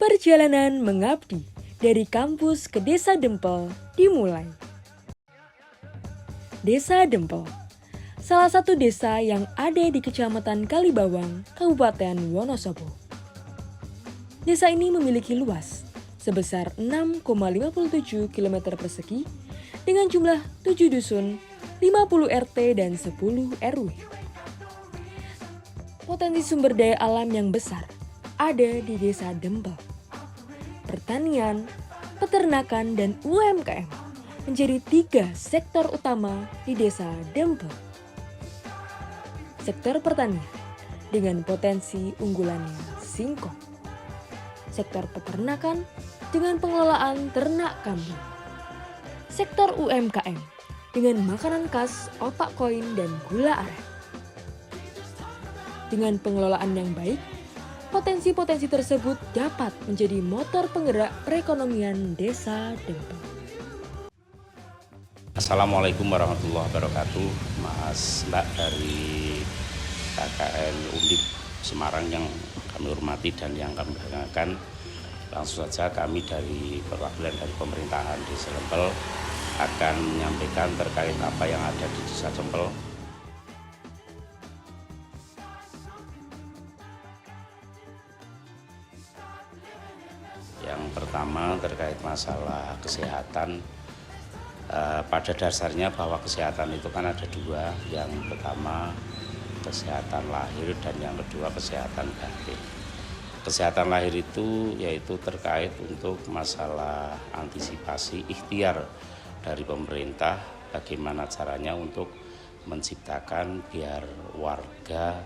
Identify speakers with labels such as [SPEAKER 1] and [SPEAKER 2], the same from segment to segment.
[SPEAKER 1] Perjalanan mengabdi dari kampus ke Desa Dempel dimulai. Desa Dempel, salah satu desa yang ada di Kecamatan Kalibawang, Kabupaten Wonosobo. Desa ini memiliki luas sebesar 6,57 km persegi dengan jumlah 7 dusun, 50 RT dan 10 RW. Potensi sumber daya alam yang besar ada di Desa Dempel. Pertanian, peternakan, dan UMKM menjadi 3 sektor utama di Desa Dempel. Sektor pertanian dengan potensi unggulannya singkong. Sektor peternakan dengan pengelolaan ternak kambing. Sektor UMKM dengan makanan khas opak koin dan gula aren. Dengan pengelolaan yang baik, potensi-potensi tersebut dapat menjadi motor penggerak perekonomian Desa Dempel.
[SPEAKER 2] Assalamualaikum warahmatullahi wabarakatuh, Mas Mbak dari KKN Undip Semarang yang kami hormati dan yang kami banggakan. Langsung saja kami dari perwakilan dari pemerintahan Desa Dempel akan menyampaikan terkait apa yang ada di Desa Dempel. Yang pertama terkait masalah kesehatan. Pada dasarnya bahwa kesehatan itu kan ada 2. Yang pertama kesehatan lahir dan yang kedua kesehatan batin. Kesehatan lahir itu yaitu terkait untuk masalah antisipasi ikhtiar dari pemerintah bagaimana caranya untuk menciptakan biar warga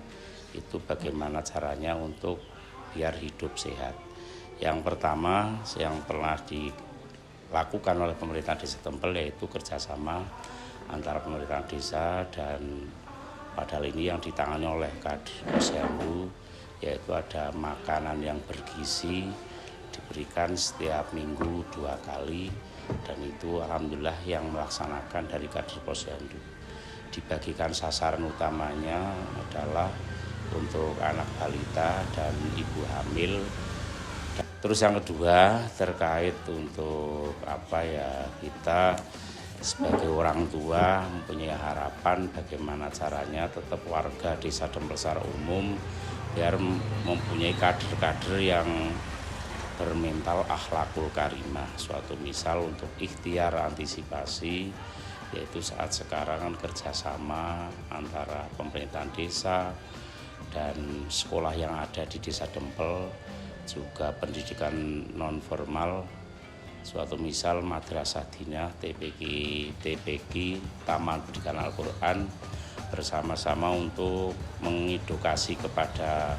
[SPEAKER 2] itu bagaimana caranya untuk biar hidup sehat. Yang pertama yang pernah dilakukan oleh pemerintah Desa Dempel yaitu kerjasama antara pemerintah desa dan padahal ini yang ditangani oleh Kadr Posyandu, yaitu ada makanan yang bergizi diberikan setiap minggu 2 kali dan itu alhamdulillah yang melaksanakan dari Kadr Posyandu. Dibagikan sasaran utamanya adalah untuk anak balita dan ibu hamil. Terus yang kedua terkait untuk kita sebagai orang tua mempunyai harapan bagaimana caranya tetap warga Desa Dempel secara umum biar mempunyai kader-kader yang bermental akhlakul karimah. Suatu misal untuk ikhtiar antisipasi yaitu saat sekarang kan kerjasama antara pemerintahan desa dan sekolah yang ada di Desa Dempel, juga pendidikan non formal, suatu misal Madrasah Dinah, TPQ, Taman Pendidikan Al-Quran, bersama-sama untuk mengedukasi kepada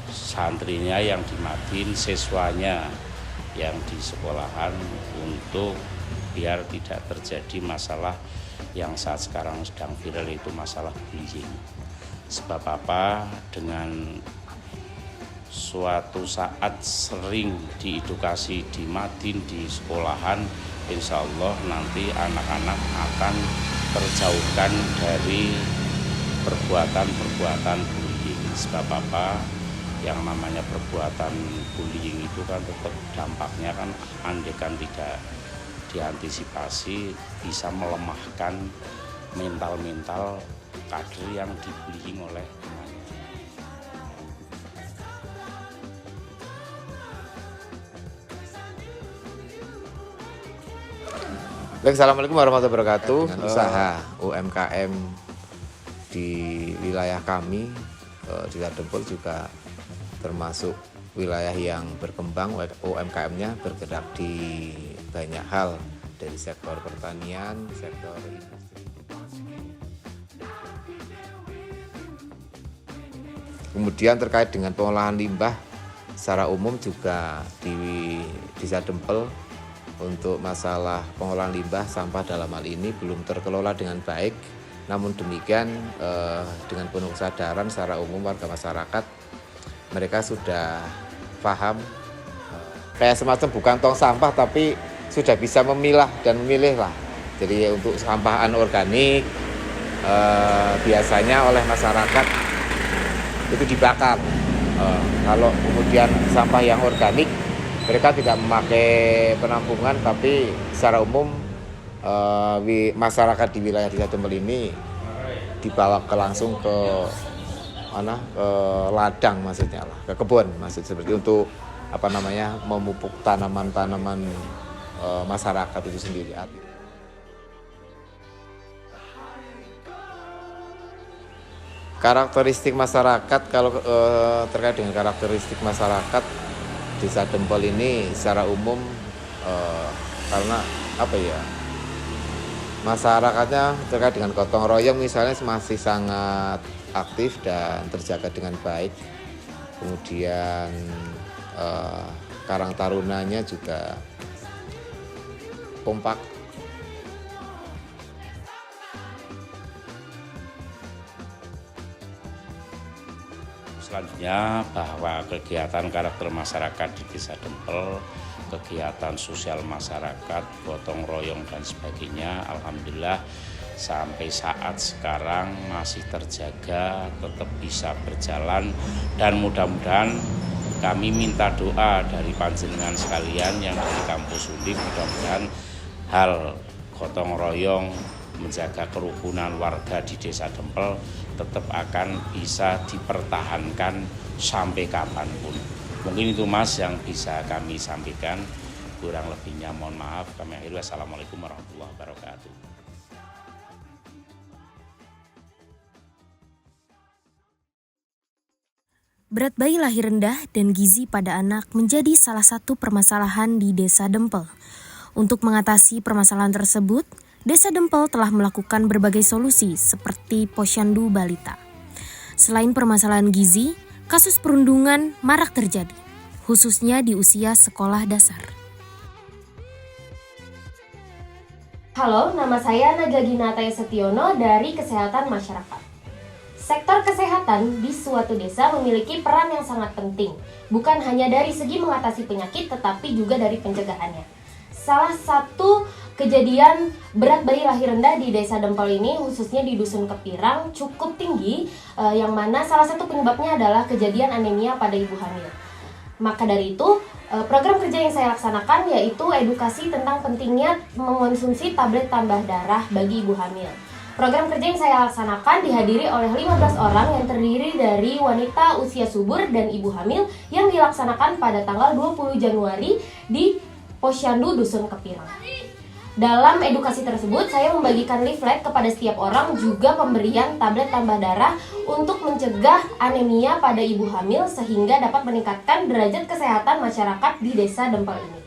[SPEAKER 2] santrinya yang di Madin, siswanya yang di sekolahan untuk biar tidak terjadi masalah yang saat sekarang sedang viral itu masalah bullying. Sebab apa? Dengan suatu saat sering diedukasi di Madin, di sekolahan, insya Allah nanti anak-anak akan terjauhkan dari perbuatan-perbuatan bullying. Sebab apa? Yang namanya perbuatan bullying itu kan tetap dampaknya kan andaikan tidak diantisipasi bisa melemahkan mental-mental kader yang dibullying oleh temannya.
[SPEAKER 3] Assalamualaikum warahmatullahi wabarakatuh. Dengan usaha UMKM di wilayah kami, Desa Dempel juga termasuk wilayah yang berkembang. UMKM-nya bergerak di banyak hal dari sektor pertanian, sektor industri. Kemudian terkait dengan pengolahan limbah secara umum juga di Desa Dempel untuk masalah pengolahan limbah sampah dalam hal ini belum terkelola dengan baik. Namun demikian dengan penuh kesadaran secara umum warga masyarakat mereka sudah paham kayak semacam bukan tong sampah tapi sudah bisa memilah dan memilih lah. Jadi untuk sampah anorganik biasanya oleh masyarakat itu dibakar. Kalau kemudian sampah yang organik, mereka tidak memakai penampungan, tapi secara umum masyarakat di wilayah Desa Dempel ini dibawa langsung ke mana, ke ladang maksudnya lah, ke kebun maksud, seperti untuk memupuk tanaman-tanaman masyarakat itu sendiri. Karakteristik masyarakat, kalau terkait dengan karakteristik masyarakat Desa Dempel ini secara umum, karena masyarakatnya terkait dengan gotong royong misalnya masih sangat aktif dan terjaga dengan baik. Kemudian Karang Tarunanya juga kompak.
[SPEAKER 2] Selanjutnya, bahwa kegiatan karakter masyarakat di Desa Dempel, kegiatan sosial masyarakat, gotong royong dan sebagainya, alhamdulillah sampai saat sekarang masih terjaga, tetap bisa berjalan, dan mudah-mudahan kami minta doa dari panjenengan sekalian yang dari kampus Undip, mudah-mudahan hal gotong royong menjaga kerukunan warga di Desa Dempel tetap akan bisa dipertahankan sampai kapanpun. Mungkin itu Mas yang bisa kami sampaikan. Kurang lebihnya mohon maaf. Kami akhiri. Wassalamualaikum warahmatullahi wabarakatuh.
[SPEAKER 4] Berat bayi lahir rendah dan gizi pada anak menjadi salah satu permasalahan di Desa Dempel. Untuk mengatasi permasalahan tersebut, Desa Dempel telah melakukan berbagai solusi seperti posyandu balita. Selain permasalahan gizi, kasus perundungan marak terjadi, khususnya di usia sekolah dasar.
[SPEAKER 5] Halo, nama saya Naga Ginataya Setiono dari Kesehatan Masyarakat. Sektor kesehatan di suatu desa memiliki peran yang sangat penting, bukan hanya dari segi mengatasi penyakit tetapi juga dari pencegahannya. Salah satu kejadian berat bayi lahir rendah di Desa Dempel ini, khususnya di Dusun Kepirang, cukup tinggi, yang mana salah satu penyebabnya adalah kejadian anemia pada ibu hamil. Maka dari itu, program kerja yang saya laksanakan yaitu edukasi tentang pentingnya mengonsumsi tablet tambah darah bagi ibu hamil. Program kerja yang saya laksanakan dihadiri oleh 15 orang yang terdiri dari wanita usia subur dan ibu hamil yang dilaksanakan pada tanggal 20 Januari di Posyandu Dusun Kepirang. Dalam edukasi tersebut, saya membagikan leaflet kepada setiap orang, juga pemberian tablet tambah darah untuk mencegah anemia pada ibu hamil sehingga dapat meningkatkan derajat kesehatan masyarakat di Desa Dempel ini.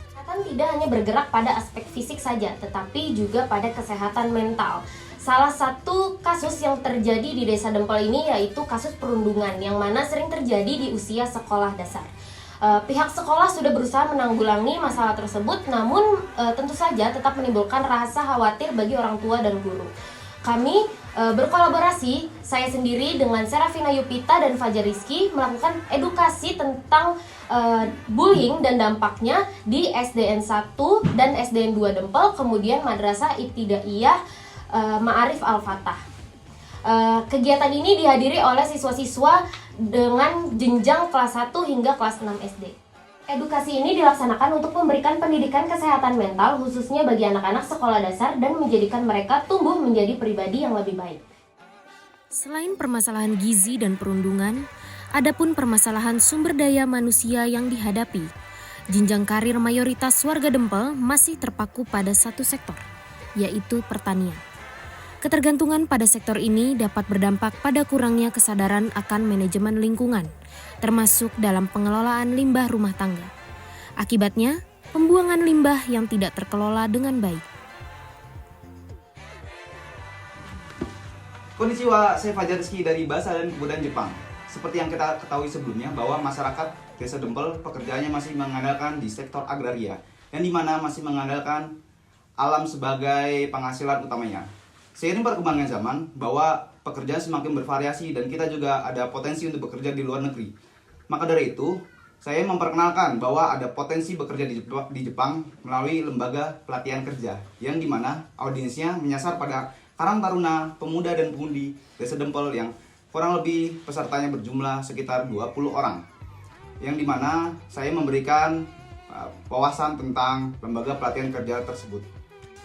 [SPEAKER 5] Kesehatan tidak hanya bergerak pada aspek fisik saja, tetapi juga pada kesehatan mental. Salah satu kasus yang terjadi di Desa Dempel ini yaitu kasus perundungan yang mana sering terjadi di usia sekolah dasar. Pihak sekolah sudah berusaha menanggulangi masalah tersebut, namun tentu saja tetap menimbulkan rasa khawatir bagi orang tua dan guru. Kami berkolaborasi, saya sendiri dengan Serafina Yupita dan Fajar Rizky melakukan edukasi tentang bullying dan dampaknya di SDN 1 dan SDN 2 Dempel, kemudian Madrasah Ibtidaiyah Ma'arif Al-Fatah. Kegiatan ini dihadiri oleh siswa-siswa dengan jenjang kelas 1 hingga kelas 6 SD. Edukasi ini dilaksanakan untuk memberikan pendidikan kesehatan mental khususnya bagi anak-anak sekolah dasar dan menjadikan mereka tumbuh menjadi pribadi yang lebih baik.
[SPEAKER 4] Selain permasalahan gizi dan perundungan, ada pun permasalahan sumber daya manusia yang dihadapi. Jenjang karir mayoritas warga Dempel masih terpaku pada satu sektor, yaitu pertanian. Ketergantungan pada sektor ini dapat berdampak pada kurangnya kesadaran akan manajemen lingkungan, termasuk dalam pengelolaan limbah rumah tangga. Akibatnya, pembuangan limbah yang tidak terkelola dengan baik.
[SPEAKER 6] Konnichiwa, saya Fajar Rizky dari Bahasa dan Kebudayaan Jepang. Seperti yang kita ketahui sebelumnya bahwa masyarakat Desa Dempel pekerjaannya masih mengandalkan di sektor agraria, yang dimana masih mengandalkan alam sebagai penghasilan utamanya. Seiring perkembangan zaman, bahwa pekerjaan semakin bervariasi dan kita juga ada potensi untuk bekerja di luar negeri. Maka dari itu, saya memperkenalkan bahwa ada potensi bekerja di Jepang melalui lembaga pelatihan kerja, yang dimana audiensnya menyasar pada Karang Taruna, pemuda dan pemudi Desa Dempel yang kurang lebih pesertanya berjumlah sekitar 20 orang. Yang dimana saya memberikan wawasan tentang lembaga pelatihan kerja tersebut.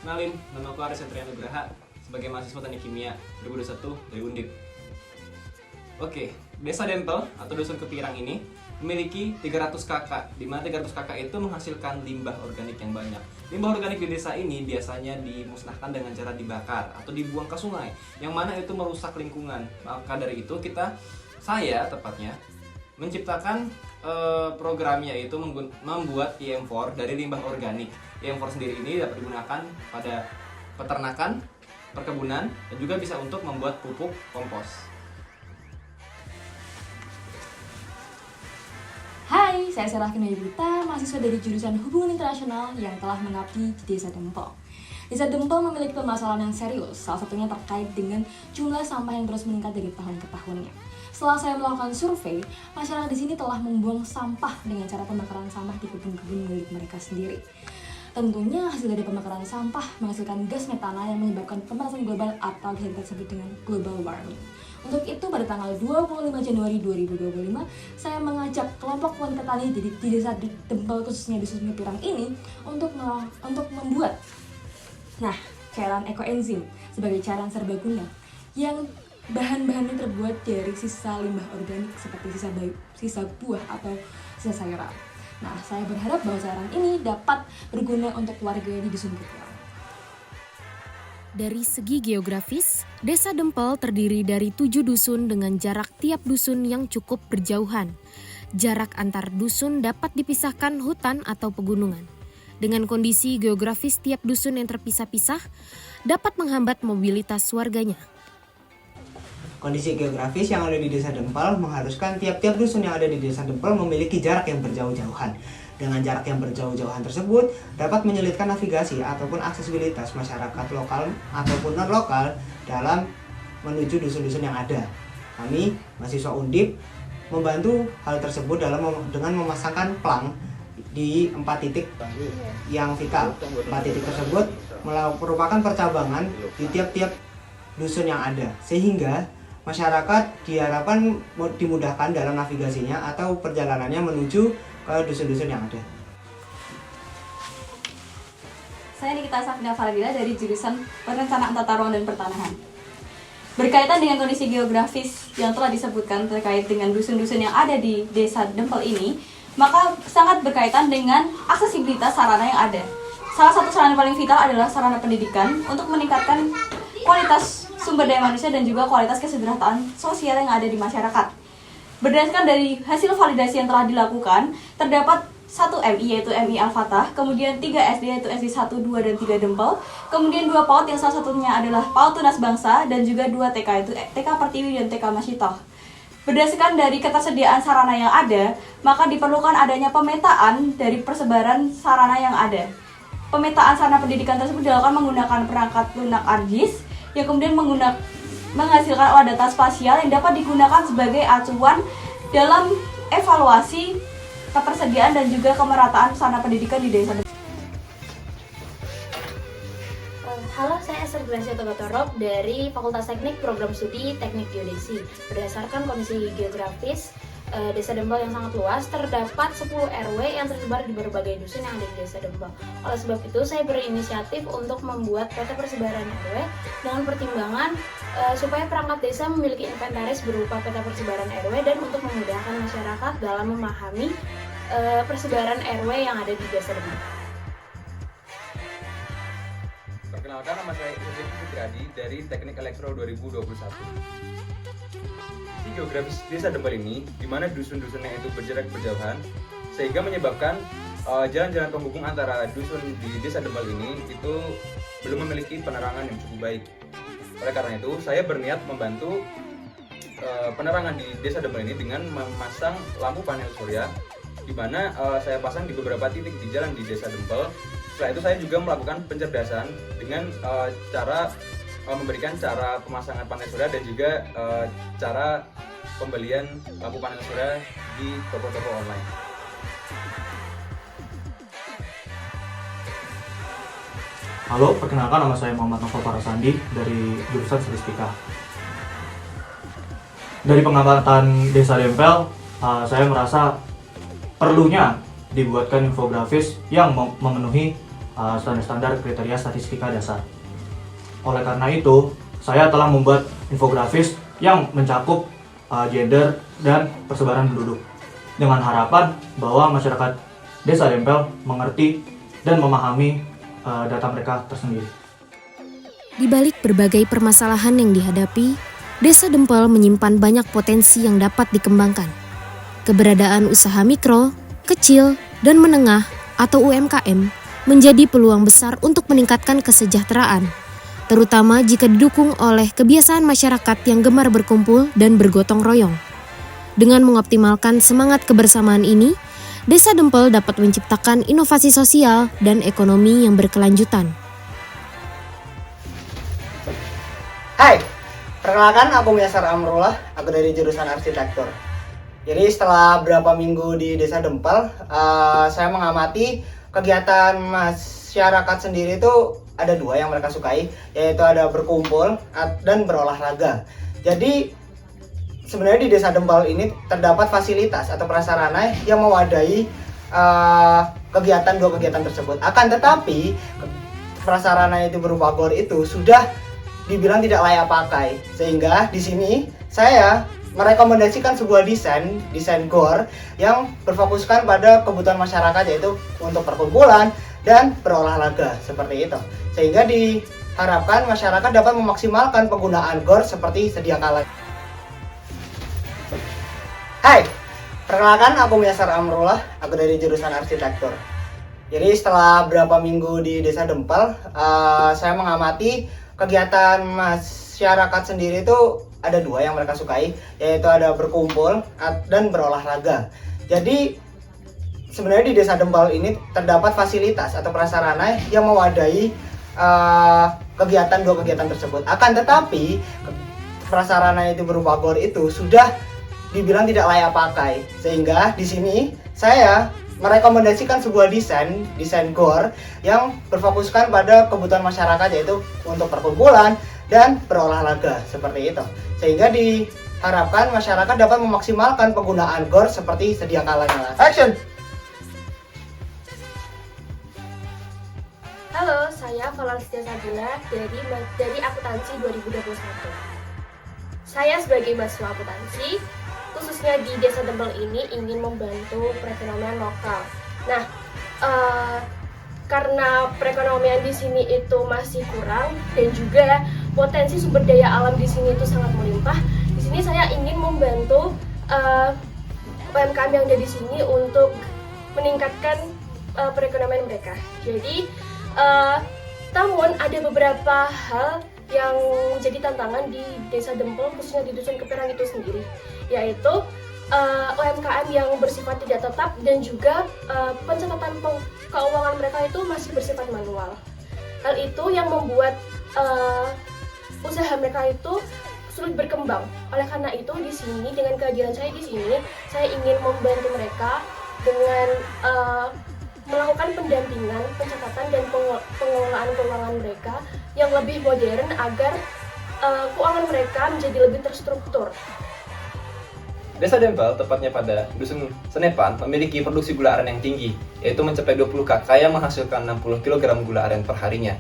[SPEAKER 7] Kenalin, nama aku Aris Satriana Nugraha sebagai mahasiswa Teknik Kimia 2021 dari Undip. Oke, Desa Dempel atau Dusun Kepirang ini memiliki 300 kakak, di mana 300 kakak itu menghasilkan limbah organik yang banyak. Limbah organik di desa ini biasanya dimusnahkan dengan cara dibakar atau dibuang ke sungai, yang mana itu merusak lingkungan. Maka dari itu saya tepatnya menciptakan program, yaitu membuat IM4 dari limbah organik. IM4 sendiri ini dapat digunakan pada peternakan, perkebunan, dan juga bisa untuk membuat pupuk kompos.
[SPEAKER 1] Hai, saya Sarah Kinayubrita, mahasiswa dari jurusan Hubungan Internasional yang telah mengabdi di Desa Dempel. Desa Dempel memiliki permasalahan yang serius, salah satunya terkait dengan jumlah sampah yang terus meningkat dari tahun ke tahunnya. Setelah saya melakukan survei, masyarakat di sini telah membuang sampah dengan cara pembakaran sampah di kebun-kebun milik mereka sendiri. Tentunya hasil dari pembakaran sampah menghasilkan gas metana yang menyebabkan pemanasan global atau yang disebut dengan global warming. Untuk itu pada tanggal 25 Januari 2025, saya mengajak kelompok wanita tani di Desa Dempel khususnya di Dusun Kepirang ini untuk membuat cairan ekoenzim sebagai cairan serbaguna yang bahan-bahannya terbuat dari sisa limbah organik seperti sisa buah atau sisa sayuran. Nah, saya berharap bahwa cairan ini dapat berguna untuk warga di Dusun Kepirang.
[SPEAKER 4] Dari segi geografis, Desa Dempel terdiri dari 7 dusun dengan jarak tiap dusun yang cukup berjauhan. Jarak antar dusun dapat dipisahkan hutan atau pegunungan. Dengan kondisi geografis tiap dusun yang terpisah-pisah, dapat menghambat mobilitas warganya.
[SPEAKER 8] Kondisi geografis yang ada di Desa Dempel mengharuskan tiap-tiap dusun yang ada di Desa Dempel memiliki jarak yang berjauh-jauhan. Dengan jarak yang berjauh-jauhan tersebut dapat menyulitkan navigasi ataupun aksesibilitas masyarakat lokal ataupun non-lokal dalam menuju dusun-dusun yang ada. Kami, mahasiswa Undip, membantu hal tersebut dengan memasangkan plang di 4 titik yang vital. 4 titik tersebut merupakan percabangan di tiap-tiap dusun yang ada, sehingga masyarakat diharapkan dimudahkan dalam navigasinya atau perjalanannya menuju ke dusun-dusun yang ada.
[SPEAKER 9] Saya Nikita Safina Faradila dari jurusan Perencanaan Tata Ruang dan Pertanahan. Berkaitan dengan kondisi geografis yang telah disebutkan terkait dengan dusun-dusun yang ada di Desa Dempel ini, maka sangat berkaitan dengan aksesibilitas sarana yang ada. Salah satu sarana paling vital adalah sarana pendidikan untuk meningkatkan kualitas sumber daya manusia dan juga kualitas kesejahteraan sosial yang ada di masyarakat. Berdasarkan dari hasil validasi yang telah dilakukan, terdapat 1 MI yaitu MI Al-Fatah, kemudian 3 SD yaitu SD 1, 2, dan 3 Dempel, kemudian 2 PAUD yang salah satunya adalah PAUD Tunas Bangsa, dan juga 2 TK yaitu TK Pertiwi dan TK Masyitoh. Berdasarkan dari ketersediaan sarana yang ada, maka diperlukan adanya pemetaan dari persebaran sarana yang ada. Pemetaan sarana pendidikan tersebut dilakukan menggunakan perangkat lunak ARGIS yang kemudian menghasilkan olah data spasial yang dapat digunakan sebagai acuan dalam evaluasi ketersediaan dan juga kemerataan sarana pendidikan di desa.
[SPEAKER 5] Halo, saya Esther Gracia Togatorop dari Fakultas Teknik Program Studi Teknik Geodesi. Berdasarkan kondisi geografis Desa Dempel yang sangat luas, terdapat 10 RW yang tersebar di berbagai dusun yang ada di Desa Dempel. Oleh sebab itu, saya berinisiatif untuk membuat peta persebaran RW dengan pertimbangan supaya perangkat desa memiliki inventaris berupa peta persebaran RW dan untuk memudahkan masyarakat dalam memahami persebaran RW yang ada di Desa Dempel.
[SPEAKER 10] Perkenalkan, nama saya Uzin Fitradi dari Teknik Elektro 2021. Di geografis Desa Dempel ini, di mana dusun-dusunnya itu berjarak berjauhan, sehingga menyebabkan jalan-jalan penghubung antara dusun di Desa Dempel ini itu belum memiliki penerangan yang cukup baik. Oleh karena itu, saya berniat membantu penerangan di Desa Dempel ini dengan memasang lampu panel surya, di mana saya pasang di beberapa titik di jalan di Desa Dempel. Setelah itu saya juga melakukan pencerdasan dengan cara memberikan cara pemasangan panel surya dan juga cara pembelian lampu panel surya di toko-toko online.
[SPEAKER 11] Halo, perkenalkan nama saya Muhammad Novel Parasandi dari jurusan Statistika. Dari pengamatan Desa Dempel, saya merasa perlunya dibuatkan infografis yang memenuhi standar-standar kriteria statistika dasar. Oleh karena itu, saya telah membuat infografis yang mencakup gender dan persebaran penduduk dengan harapan bahwa masyarakat Desa Dempel mengerti dan memahami data mereka tersendiri.
[SPEAKER 4] Di balik berbagai permasalahan yang dihadapi, Desa Dempel menyimpan banyak potensi yang dapat dikembangkan. Keberadaan usaha mikro, kecil, dan menengah atau UMKM menjadi peluang besar untuk meningkatkan kesejahteraan, terutama jika didukung oleh kebiasaan masyarakat yang gemar berkumpul dan bergotong royong. Dengan mengoptimalkan semangat kebersamaan ini, Desa Dempel dapat menciptakan inovasi sosial dan ekonomi yang berkelanjutan.
[SPEAKER 8] Hai, perkenalkan aku Miasar Amrullah, aku dari jurusan arsitektur. Jadi setelah beberapa minggu di Desa Dempel, saya mengamati kegiatan masyarakat sendiri itu ada dua yang mereka sukai, yaitu ada berkumpul dan berolahraga. Jadi sebenarnya di Desa Dempel ini terdapat fasilitas atau prasarana yang mewadahi dua kegiatan tersebut. Akan tetapi prasarana itu berupa gor itu sudah dibilang tidak layak pakai, sehingga di sini saya merekomendasikan sebuah desain gor yang berfokuskan pada kebutuhan masyarakat, yaitu untuk perkumpulan dan berolahraga seperti itu, sehingga diharapkan masyarakat dapat memaksimalkan penggunaan gor seperti sedia kala. Hai, perkenalkan aku Miasar Amrullah, aku dari jurusan arsitektur. Jadi setelah beberapa minggu di Desa Dempel, saya mengamati kegiatan masyarakat sendiri itu ada dua yang mereka sukai, yaitu ada berkumpul dan berolahraga. Jadi sebenarnya di Desa Dempel ini terdapat fasilitas atau prasarana yang mewadahi dua kegiatan tersebut. Akan tetapi prasarana itu berupa gor itu sudah dibilang tidak layak pakai, sehingga di sini saya merekomendasikan sebuah desain gor yang berfokuskan pada kebutuhan masyarakat, yaitu untuk perkumpulan dan berolahraga seperti itu, sehingga diharapkan masyarakat dapat memaksimalkan penggunaan gor seperti sedia kala. Action!
[SPEAKER 5] Halo, saya Valencia Sabila dari Akuntansi 2021. Saya sebagai mahasiswa akuntansi, khususnya di Desa Dempel ini ingin membantu perekonomian lokal. Nah, karena perekonomian di sini itu masih kurang dan juga potensi sumber daya alam di sini itu sangat melimpah, di sini saya ingin membantu UMKM yang ada di sini untuk meningkatkan perekonomian mereka. Jadi, namun ada beberapa hal yang menjadi tantangan di Desa Dempel, khususnya di Dusun Kepirang itu sendiri, yaitu UMKM yang bersifat tidak tetap dan juga pencatatan keuangan mereka itu masih bersifat manual. Hal itu yang membuat usaha mereka itu sulit berkembang. Oleh karena itu di sini, dengan kehadiran saya di sini, saya ingin membantu mereka dengan melakukan pendampingan, pencatatan dan pengelolaan keuangan mereka yang lebih modern agar keuangan mereka menjadi lebih terstruktur.
[SPEAKER 7] Desa Dempel, tepatnya pada Dusun Senepan, memiliki produksi gula aren yang tinggi, yaitu mencapai 20 KK yang menghasilkan 60 kg gula aren per harinya.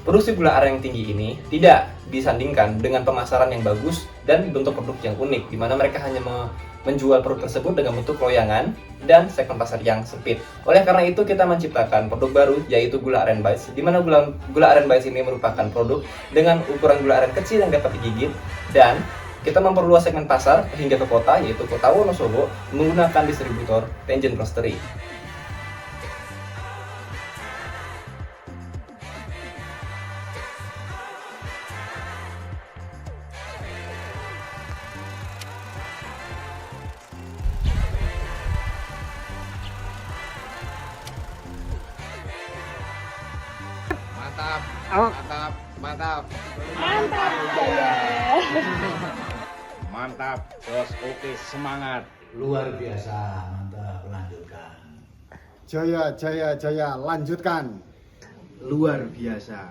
[SPEAKER 7] Produksi gula aren yang tinggi ini tidak disandingkan dengan pemasaran yang bagus dan bentuk produk yang unik, di mana mereka hanya menjual produk tersebut dengan bentuk loyangan dan segmen pasar yang sempit. Oleh karena itu, kita menciptakan produk baru, yaitu gula aren bites, di mana gula aren bites ini merupakan produk dengan ukuran gula aren kecil yang dapat digigit, dan kita memperluas segmen pasar hingga ke kota, yaitu Kota Wonosobo, menggunakan distributor Tenjen Roastery.
[SPEAKER 12] Mantap, bos. Oke, semangat.
[SPEAKER 13] Luar biasa, mantap. Lanjutkan.
[SPEAKER 14] Jaya, jaya, jaya. Lanjutkan.
[SPEAKER 13] Luar biasa.